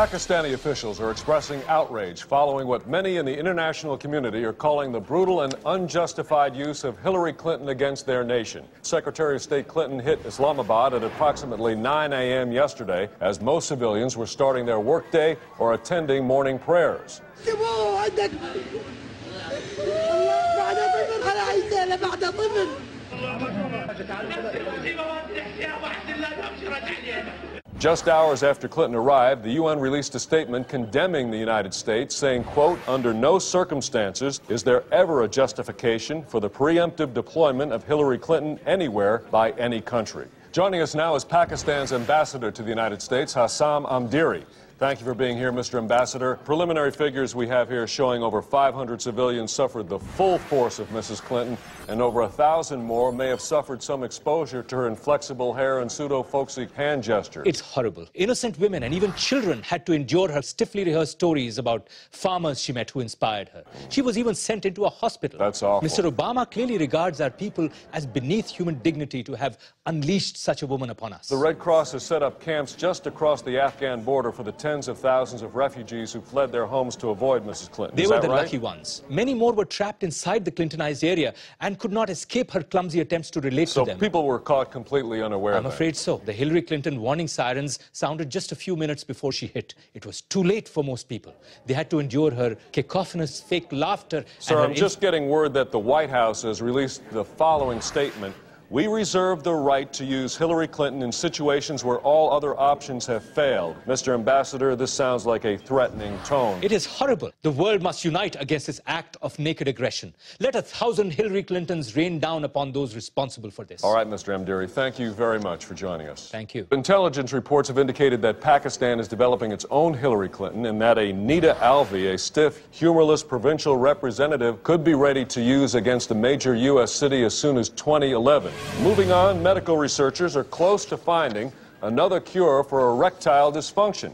Pakistani officials are expressing outrage following what many in the international community are calling the brutal and unjustified use of Hillary Clinton against their nation. Secretary of State Clinton hit Islamabad at approximately 9 a.m. yesterday as most civilians were starting their workday or attending morning prayers. Just hours after Clinton arrived, the UN released a statement condemning the United States, saying, quote, "Under no circumstances is there ever a justification for the preemptive deployment of Hillary Clinton anywhere by any country." Joining us now is Pakistan's ambassador to the United States, Hassam Amdiri. Thank you for being here, Mr. Ambassador. Preliminary figures we have here showing over 500 civilians suffered the full force of Mrs. Clinton, and over 1,000 more may have suffered some exposure to her inflexible hair and pseudo-folksy hand gestures. It's horrible. Innocent women and even children had to endure her stiffly rehearsed stories about farmers she met who inspired her. She was even sent into a hospital. That's awful. Mr. Obama clearly regards our people as beneath human dignity to have unleashed such a woman upon us. The Red Cross has set up camps just across the Afghan border for the tens of thousands of refugees who fled their homes to avoid Mrs. Clinton. They were the lucky ones. Many more were trapped inside the Clintonized area and could not escape her clumsy attempts to relate to them. So people were caught completely unaware. I'm afraid so. The Hillary Clinton warning sirens sounded just a few minutes before she hit. It was too late for most people. They had to endure her cacophonous fake laughter. Sir, I'm just getting word that the White House has released the following statement. "We reserve the right to use Hillary Clinton in situations where all other options have failed." Mr. Ambassador, this sounds like a threatening tone. It is horrible. The world must unite against this act of naked aggression. Let 1,000 Hillary Clintons rain down upon those responsible for this. All right, Mr. Amdiri, thank you very much for joining us. Thank you. Intelligence reports have indicated that Pakistan is developing its own Hillary Clinton and that a Pre-Emptive, a stiff, humorless provincial representative, could be ready to use against a major U.S. city as soon as 2011. Moving on, medical researchers are close to finding another cure for erectile dysfunction.